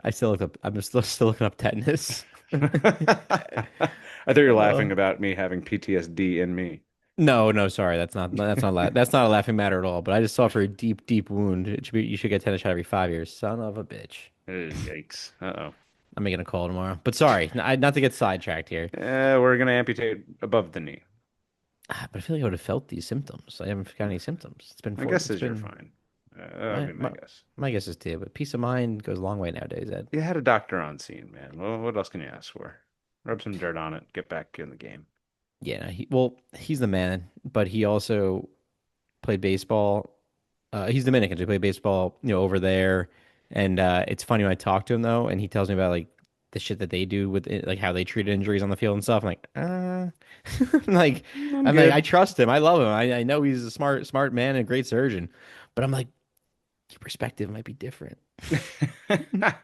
I still look up. I'm still looking up tetanus. I thought you were laughing Oh. about me having PTSD in me. No, no, sorry. That's not a laughing matter at all. But I just suffered a deep, deep wound. You should get tetanus shot every 5 years. Son of a bitch. Yikes. Uh-oh. I'm making a call tomorrow. But sorry, not to get sidetracked here. We're gonna amputate above the knee. But I feel like I would have felt these symptoms. I haven't got any symptoms. My guess is you're fine. That would my be my my, guess. my guess is too. But peace of mind goes a long way nowadays, Ed. You had a doctor on scene, man. Well, what else can you ask for? Rub some dirt on it. Get back in the game. Yeah, he's the man. But he also played baseball. He's Dominican, so he played baseball, over there. And it's funny when I talk to him though, and he tells me about like the shit that they do with it, like how they treat injuries on the field and stuff. I'm like, I'm like, I'm I'm like, I good. trust him. I love him. I know he's a smart man and a great surgeon. But I'm like, your perspective might be different. I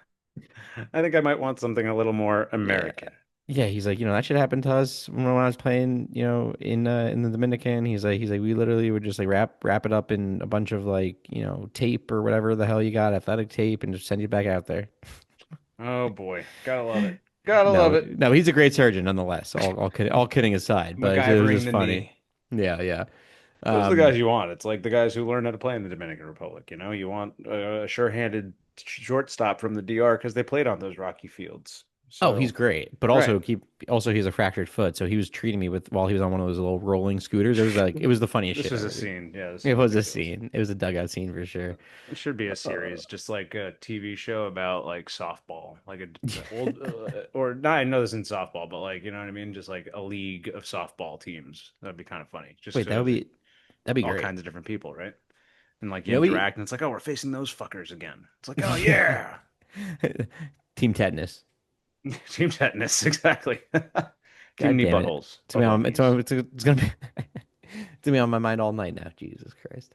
think I might want something a little more Yeah. American. Yeah, he's like, that should happen to us when I was playing, in the Dominican. He's like, we literally would just like wrap it up in a bunch of like, tape or whatever the hell you got, athletic tape, and just send you back out there. Oh boy, gotta love it. Gotta love No, it. no, he's a great surgeon nonetheless. All kidding aside, but it was MacGyvering just the funny. knee. Yeah, yeah. Those are the guys Um, you want. It's like the guys who learn how to play in the Dominican Republic. You want a sure-handed shortstop from the DR because they played on those rocky fields. oh, he's So, great, but right. also he has a fractured foot, so he was treating me with while he was on one of those little rolling scooters. It was the funniest This shit was a ever, dude. scene. Yeah, this It is was a ridiculous. scene. It was a dugout scene for sure. It should be a Uh, series, just like a TV show about like softball, like a old or not. I know this in softball, but like you know what I mean, just like a league of softball teams. That'd be kind of funny. Just Wait, that'd be all great. kinds of different people, right? And like you You know, we interact, and it's like, oh, we're facing those fuckers again. It's like, oh yeah. yeah, Team tetanus. team tetanus, exactly. Team God knee damn it. buttholes, butthole knees. It's gonna be it's gonna be on my mind all night now. Jesus Christ.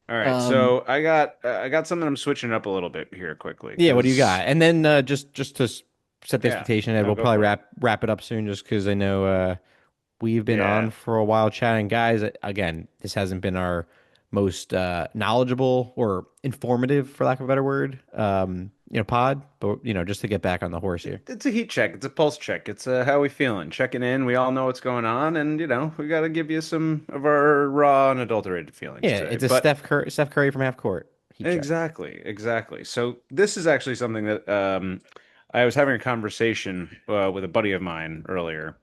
All right, Um, so I got something I'm switching up a little bit here quickly yeah, what do you because got? And then just to set the yeah, expectation, Ed, no, we'll go probably for it. wrap it up soon just because I know we've been on Yeah, for a while chatting. Guys, again, this hasn't been our most knowledgeable or informative, for lack of a better word, pod, but just to get back on the horse here. it's a heat check. It's a pulse check. It's how we feeling. Checking in. We all know what's going on, and we got to give you some of our raw, unadulterated feelings Yeah, today. it's a But Steph Curry from half court. Heat check. exactly, exactly. So this is actually something that I was having a conversation with a buddy of mine earlier,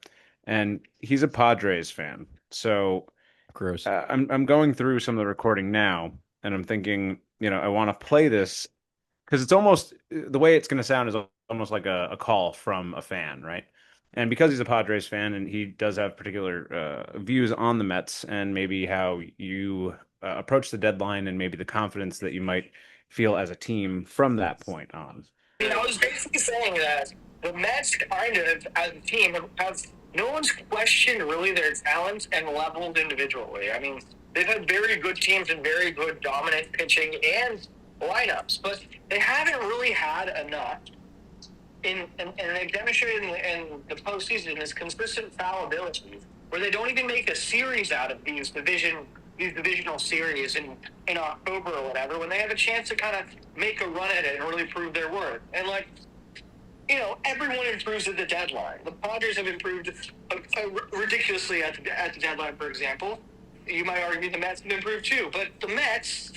and he's a Padres fan. So Gross. I'm going through some of the recording now, and I'm thinking, I want to play this because it's almost the way it's going to sound is almost like a call from a fan, right? And because he's a Padres fan and he does have particular views on the Mets and maybe how you approach the deadline and maybe the confidence that you might feel as a team from that point on. I was basically saying that the Mets, kind of, as a team, have no one's questioned really their talent and levels individually. I mean, they've had very good teams and very good dominant pitching and lineups, but they haven't really had enough. And they've demonstrated in the postseason is consistent fallibility, where they don't even make a series out of these divisional series in October or whatever, when they have a chance to kind of make a run at it and really prove their worth. And like, everyone improves at the deadline. The Padres have improved ridiculously at the deadline, for example. You might argue the Mets have improved too, but the Mets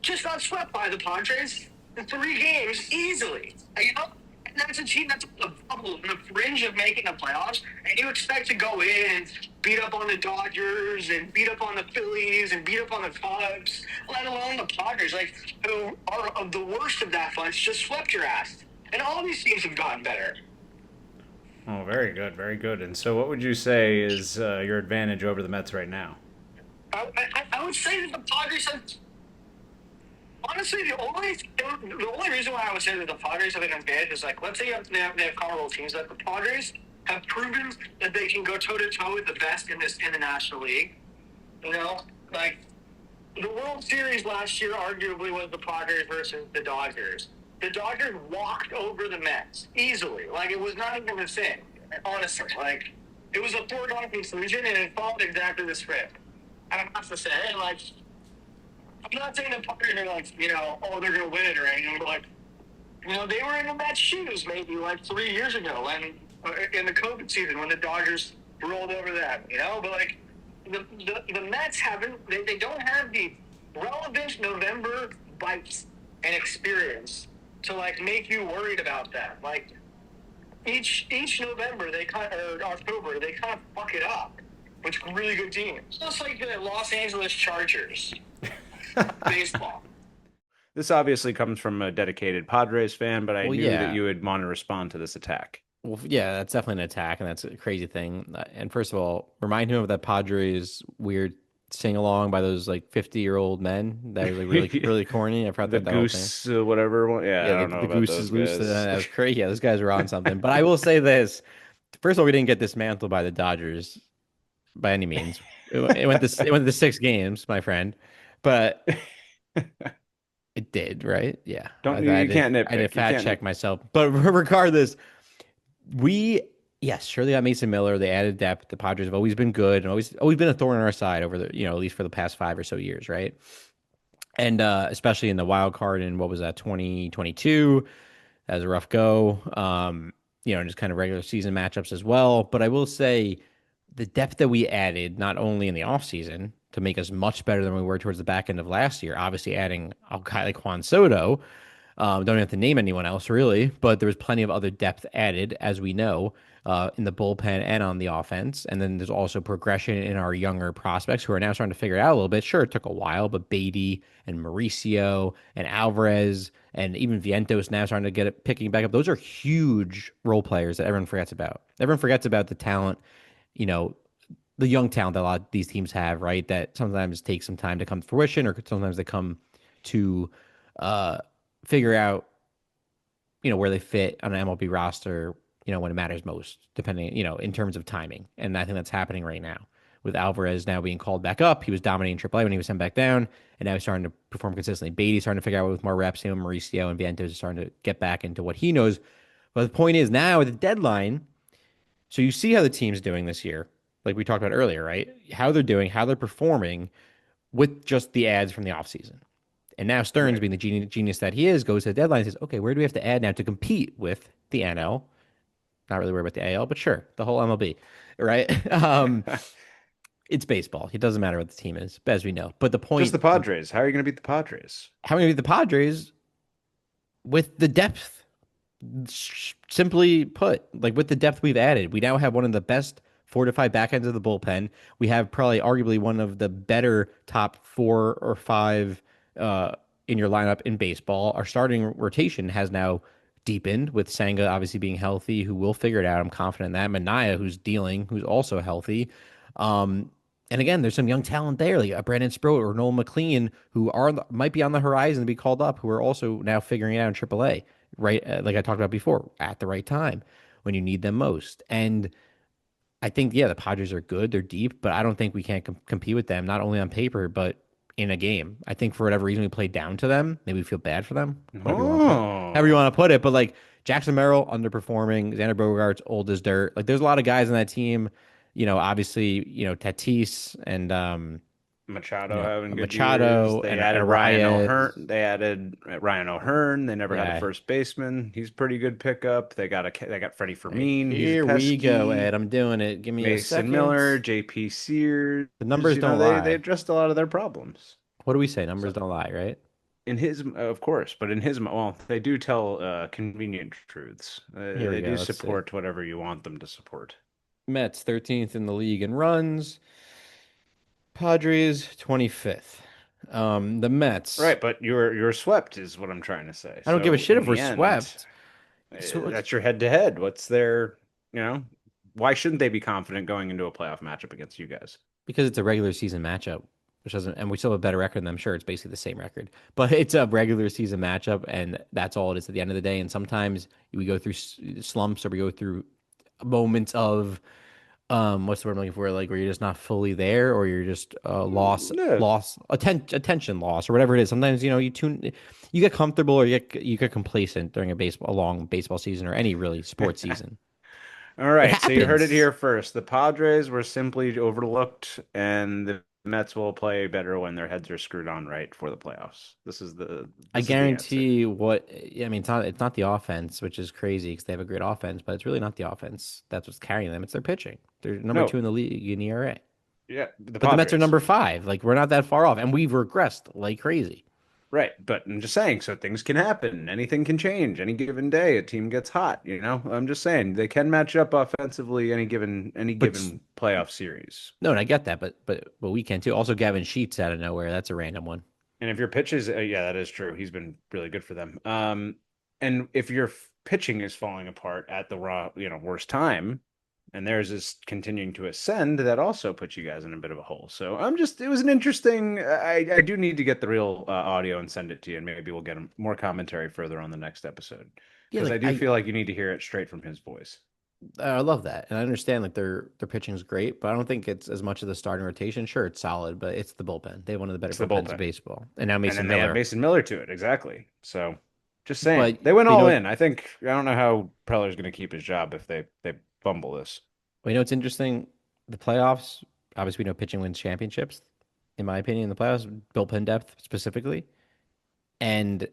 just got swept by the Padres in 3 games easily. And that's a team that's on the bubble, on the fringe of making the playoffs, and you expect to go in and beat up on the Dodgers and beat up on the Phillies and beat up on the Cubs, let alone the Padres, like, who are of the worst of that bunch, just swept your ass. And all these teams have gotten better. Oh, very good, very good. And so, what would you say is your advantage over the Mets right now? I would say that the Padres have. Honestly, the only reason why I would say that the Padres have an advantage is, like, let's say they have comparable teams like the Padres. have proven that they can go toe to toe with the best in the National League. You know, like the World Series last year arguably was the Padres versus the Dodgers. The Dodgers walked over the Mets easily. Like, it was not even a thing, honestly. Like, it was a foregone conclusion, and it followed exactly the script. And I have to say, like, I'm not saying the Padres are like, oh, they're going to win it or anything, but like, they were in the Mets' shoes maybe like 3 years ago, and in the COVID season when the Dodgers rolled over them, But like, the Mets they don't have the relevant November bites and experience to like make you worried about that. Like each November or October they kind of fuck it up with really good teams. Just like the Los Angeles Chargers baseball. This obviously comes from a dedicated Padres fan, but I knew that you would want to respond to this attack. Well, yeah, that's definitely an attack, and that's a crazy thing. And first of all, remind him of that Padres weird sing along by those like 50-year-old men that was like really really corny. I forgot the that goose, whatever. Yeah, I don't know the about goose those is loose. guys. That was crazy. Yeah, those guys were on something. But I will say this: first of all, we didn't get dismantled by the Dodgers by any means. It went to 6 games, my friend, but. It did, right? Yeah. You can't nitpick. I did fact check myself. But regardless, sure, they got Mason Miller. They added depth. The Padres have always been good and always been a thorn in our side over the, at least for the past 5 or so years, right? And especially in the wild card in, what was that, 2022? That was a rough go. And just kind of regular season matchups as well. But I will say the depth that we added, not only in the offseason to make us much better than we were towards the back end of last year, obviously adding a guy like Juan Soto. Don't have to name anyone else really, but there was plenty of other depth added, as we know, in the bullpen and on the offense. And then there's also progression in our younger prospects who are now starting to figure it out a little bit. Sure, it took a while, but Beatty and Mauricio and Alvarez and even Vientos now starting to get it picking back up. Those are huge role players that everyone forgets about. Everyone forgets about the talent, the young talent that a lot of these teams have, right? That sometimes takes some time to come to fruition, or sometimes they come to figure out, where they fit on an MLB roster, when it matters most, depending, in terms of timing. And I think that's happening right now with Alvarez now being called back up. He was dominating AAA when he was sent back down, and now he's starting to perform consistently. Beatty's starting to figure out with more reps. Mauricio and Vientos is starting to get back into what he knows. But the point is now with the deadline, so you see how the team's doing this year, like we talked about earlier, right? How they're doing, how they're performing with just the ads from the offseason. And now Stearns, being the genius that he is, goes to the deadline and says, okay, where do we have to add now to compete with the NL? Not really worried about the AL, but sure, the whole MLB, right? It's baseball. It doesn't matter what the team is, as we know. But the point... Just the Padres. How are you going to beat the Padres? How are you going to beat the Padres? With the depth. Simply put, like with the depth we've added. We now have one of the best fortified back ends of the bullpen. We have probably arguably one of the better top 4 or 5 in your lineup in baseball. Our starting rotation has now deepened with Senga obviously being healthy, who will figure it out. I'm confident in that. Manaea, who's also healthy. And again, there's some young talent there, like Brandon Sproat or Noel McLean, who might be on the horizon to be called up, who are also now figuring it out in AAA, right? Like I talked about before, at the right time when you need them most. And I think, the Padres are good. They're deep, but I don't think we can't compete with them, not only on paper, but in a game. I think for whatever reason we played down to them. Maybe we feel bad for them. However you want to put it. But like Jackson Merrill underperforming, Xander Bogaerts old as dirt. Like there's a lot of guys on that team. Obviously, Tatis and Machado having good Machado years. They and added Ryan O'Hearn. They added Ryan O'Hearn. They never had a first baseman. He's a pretty good pickup. They got Freddie Fermin. Here we go, Ed. I'm doing it. Give me a second. Mason Miller, J.P. Sears. The numbers don't lie. They addressed a lot of their problems. What do we say? Numbers don't lie, right? Of course, but they do tell convenient truths. They do support whatever you want them to support. Mets 13th in the league in runs. Padres 25th. The Mets. Right, but you're swept is what I'm trying to say. I don't give a shit if we're swept. That's your head-to-head. What's their, why shouldn't they be confident going into a playoff matchup against you guys? Because it's a regular season matchup, which doesn't, and we still have a better record than them. Sure, it's basically the same record, but it's a regular season matchup, and that's all it is at the end of the day. And sometimes we go through slumps or we go through moments of what's the word I'm looking for? Like where you're just not fully there, or you're just No, attention loss, or whatever it is. Sometimes you get comfortable, or you get complacent during a long baseball season, or any really sports season. all It right, so you heard it happens. here first. The Padres were simply overlooked, and the Mets will play better when their heads are screwed on right for the playoffs. I This is the answer. guarantee what I mean. It's not the offense, which is crazy because they have a great offense, but it's really not the offense that's what's carrying them. It's their pitching. They're number No, two in the league in ERA, yeah, the but the Mets are Padres. number five. Like we're not that far off, and we've regressed like crazy. Right, but I'm just saying, so things can happen. Anything can change. Any given day, a team gets hot, you know? I'm just saying they can match up offensively any But given playoff series. no, and I get that, but we can too. Also, Gavin Sheets out of nowhere. That's a random one. And if your pitch is, yeah, that is true. He's been really good for them. And if your pitching is falling apart at the worst time, and theirs is continuing to ascend, that also puts you guys in a bit of a hole. So it was an interesting. I do need to get the real audio and send it to you, and maybe we'll get more commentary further on the next episode Yeah, because I like do feel like you need to hear it straight from his voice. I love that, and I understand like their pitching is great, but I don't think it's as much of the starting rotation. Sure, it's solid, but it's the bullpen. They have one of the better It's the bullpens in bullpen, baseball, and now and then Mason they add Miller. Mason Miller to it. Exactly. So just saying, But they went you know all what? in. I don't know how Preller's going to keep his job if they fumble this. You know what's interesting? The playoffs. Obviously, we know pitching wins championships. In my opinion, in the playoffs, bullpen depth specifically, and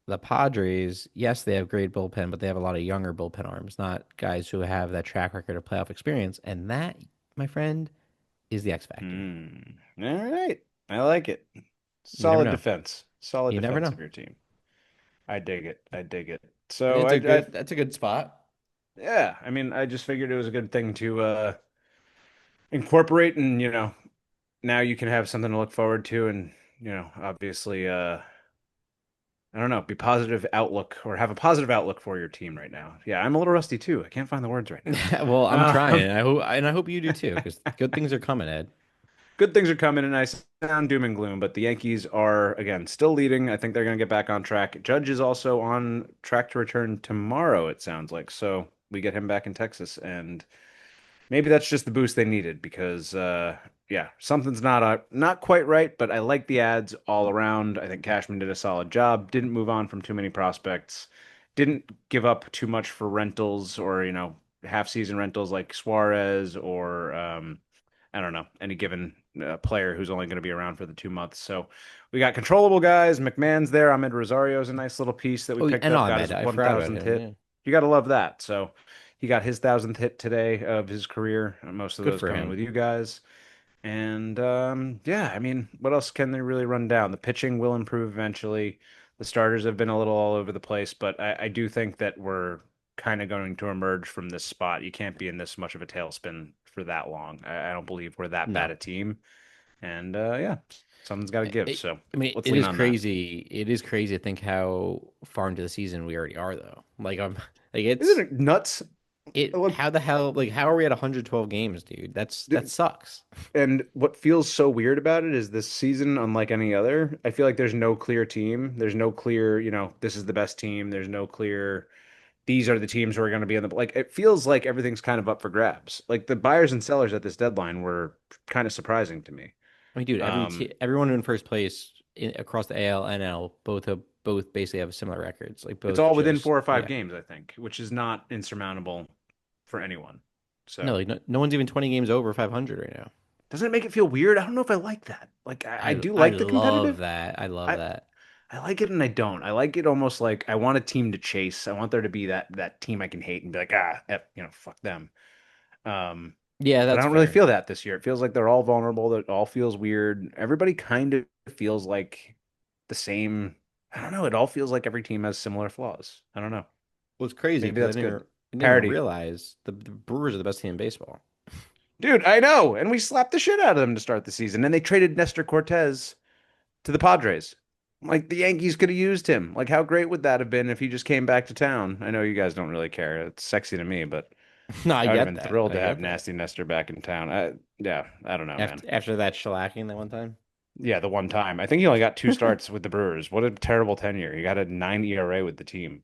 the Padres. Yes, they have great bullpen, but they have a lot of younger bullpen arms, not guys who have that track record of playoff experience. And that, my friend, is the X factor. All right. I like it. You never Solid know. defense. Solid You never defense know. of your team. I dig it. I dig it. I think So it's a good. That's a good spot. yeah, I mean, I just figured it was a good thing to incorporate and, now you can have something to look forward to and, obviously I don't know, be positive outlook or have a positive outlook for your team right now. Yeah, I'm a little rusty too. I can't find the words right now. Well, I'm trying, Um, and I hope you do too, because good things are coming, Ed. Good things are coming, and I sound doom and gloom, but the Yankees are, again, still leading. I think they're going to get back on track. Judge is also on track to return tomorrow, it sounds like. So we get him back in Texas, and maybe that's just the boost they needed because, yeah, something's not quite right, but I like the ads all around. I think Cashman did a solid job. Didn't move on from too many prospects. Didn't give up too much for rentals or, half season rentals like Suarez or I don't know, any given player who's only going to be around for the 2 months. So we got controllable guys. McMahon's there. Ahmed Rosario's a nice little piece that we Oh, picked and up. Got Ahmed, his I forgot about 1,000th him. hit. Yeah, You got to love that. So he got his 1,000th hit today of his career. Most of good those for coming him. with you guys. And yeah, I mean, what else can they really run down? The pitching will improve eventually. The starters have been a little all over the place, but I do think that we're kind of going to emerge from this spot. You can't be in this much of a tailspin for that long. I don't believe we're that bad No, a team. And yeah, something's got to give. So I mean, let's it lean is on that. crazy. It is crazy to think how far into the season we already are, though. Like I'm, like Isn't it's it nuts? it. Look, How the hell? Like how are we at 112 games, dude? That sucks. and what feels so weird about it is this season, unlike any other, I feel like there's no clear team. There's no clear, this is the best team. There's no clear, these are the teams who are going to be in the, like, it feels like everything's kind of up for grabs. Like the buyers and sellers at this deadline were kind of surprising to me. I mean, dude, Um, everyone in first place across the AL, NL, both basically have similar records. Like it's both all within just 4 or 5 yeah. games, I think, which is not insurmountable for anyone. No, So like no one's even 20 games over 500 right now. doesn't it make it feel weird? I don't know if I like that. Like I do I like the love competitive. that. I love I that. I like it and I don't. I like it almost like I want a team to chase. I want there to be that team I can hate and be like, fuck them. Um, Yeah, but I that's don't really fair. feel that this year. It feels like they're all vulnerable. That all feels weird. Everybody kind of feels like the same. I don't know. It all feels like every team has similar flaws. I don't know. Well, it's crazy Maybe because that's good. I didn't even Parity. realize the Brewers are the best team in baseball. Dude, I know. And we slapped the shit out of them to start the season. And they traded Nestor Cortez to the Padres. Like the Yankees could have used him. Like how great would that have been if he just came back to town? I know you guys don't really care. It's sexy to me, but No, I I would have get been that. thrilled I to have get that. Nasty Nestor back in town. Yeah, I don't know, man. After that shellacking that one time. Yeah, the one time. I think he only got 2 starts with the Brewers. What a terrible tenure. He got a 9 ERA with the team.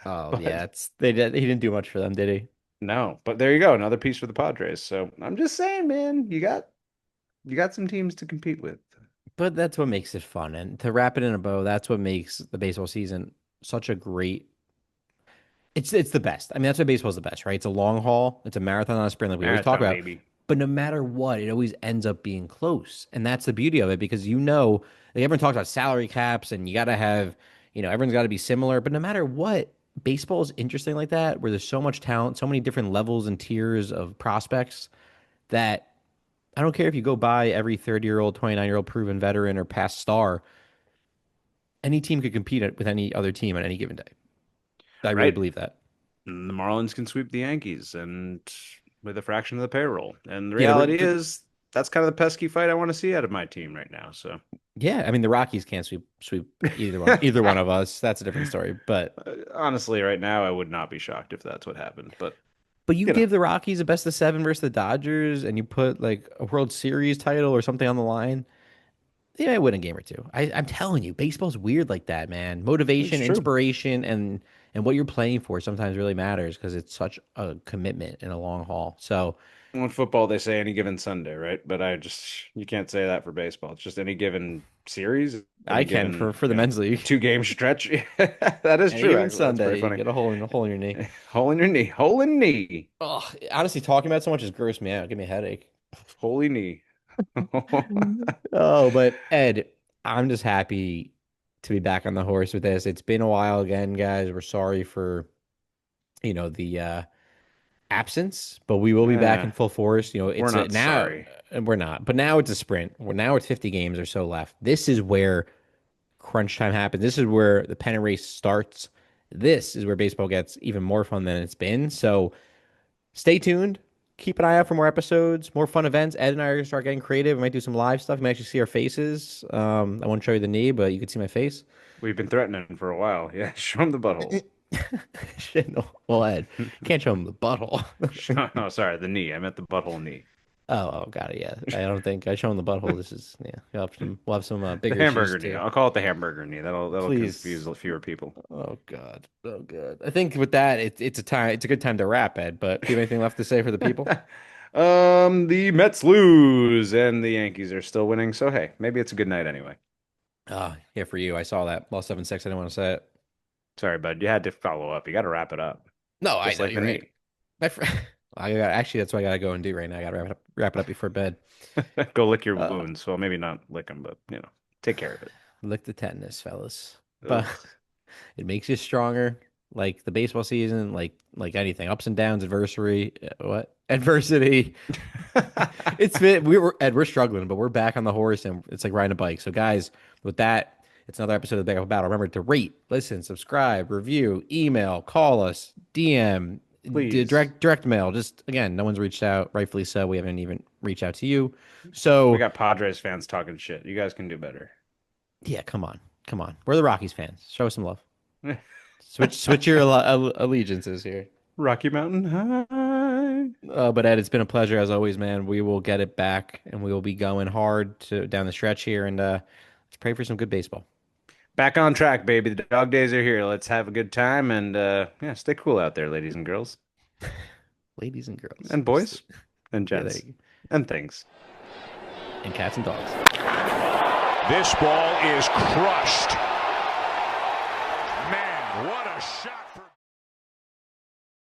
Oh But yeah, it's they did. He didn't do much for them, did he? No, but there you go, another piece for the Padres. So I'm just saying, man, you got some teams to compete with. But that's what makes it fun. And to wrap it in a bow, that's what makes the baseball season such a great. It's the best. I mean, that's why baseball is the best, right? It's a long haul. It's a marathon, not a sprint, like we always talk Marathon, about. baby. But no matter what, it always ends up being close, and that's the beauty of it because like everyone talks about salary caps, and you got to have, everyone's got to be similar. But no matter what, baseball is interesting like that, where there's so much talent, so many different levels and tiers of prospects that I don't care if you go buy every 30-year-old, 29-year-old proven veteran or past star. Any team could compete with any other team on any given day. I really Right? believe that. And the Marlins can sweep the Yankees and with a fraction of the payroll. And the Yeah, reality is that's kind of the pesky fight I want to see out of my team right now. So yeah. I mean, the Rockies can't sweep either one of us. That's a different story. But honestly, right now I would not be shocked if that's what happened. but you You know, give the Rockies a best of seven versus the Dodgers, and you put like a World Series title or something on the line. They might win a game or two. I'm telling you, baseball's weird like that, man. it's Motivation, true. inspiration, and what you're playing for sometimes really matters because it's such a commitment in a long haul. So In football, they say any given Sunday, right? But you can't say that for baseball. It's just any given series, I any can given, for the men's league. 2 game stretch. That is Any true, given actually. That's pretty Sunday, you funny. get a hole in your knee. Hole in your knee. Hole in knee. Oh, honestly, talking about it so much is gross me out. Give me a headache. Holy knee. Oh, but Ed, I'm just happy to be back on the horse with this. It's been a while again, guys. We're sorry for, the absence, but we will be back Eh, in full force. we're It's not now sorry. we're not, but now it's a sprint. Now it's 50 games or so left. This is where crunch time happens. This is where the pennant race starts. This is where baseball gets even more fun than it's been. So stay tuned. Keep an eye out for more episodes, more fun events. Ed and I are going to start getting creative. We might do some live stuff. You might actually see our faces. I won't show you the knee, but you can see my face. We've been threatening for a while. Yeah, show him the butthole. Shit, no. Well, Ed, can't show him the butthole. No, sorry, the knee. I meant the butthole knee. Oh, got it. Yeah, I don't think I show him the butthole. This is yeah. We'll have some The bigger issues hamburger knee. too. I'll call it the hamburger knee. That'll confuse Please. fewer people. Oh God. Oh God. I think with that, it's a time. It's a good time to wrap, Ed. But do you have anything left to say for the people? The Mets lose and the Yankees are still winning. So hey, maybe it's a good night anyway. Yeah, for you. I saw that. Lost 7-6. I didn't want to say it. Sorry, bud. You had to follow up. You got to wrap it up, No, I just know like the you're right. knee. My friend, actually that's what I gotta go and do right now. I gotta wrap it up before bed. Go lick your Uh, wounds. Well, maybe not lick them, but take care of it. Lick the tetanus, fellas. But Ugh. it makes you stronger. Like the baseball season, like anything, ups and downs, adversity. It's been we're struggling, but we're back on the horse and it's like riding a bike. So guys, with that, it's another episode of the Big Apple Battle. Remember to rate, listen, subscribe, review, email, call us, DM, Please. direct mail. Just again, no one's reached out, rightfully so. We haven't even reached out to you. We So got Padres fans talking shit. You guys can do better. yeah, come on, come on. We're the Rockies fans. Show us some love. Switch your allegiances here. Rocky Mountain High. But Ed, it's been a pleasure as always, man. We will get it back, and we will be going hard down the stretch here, and let's pray for some good baseball. Back on track, baby. The dog days are here. Let's have a good time and yeah, stay cool out there, ladies and girls. Ladies and girls, And boys. And yeah, there gents. you go. And things. And cats and dogs. This ball is crushed. Man, what a shot for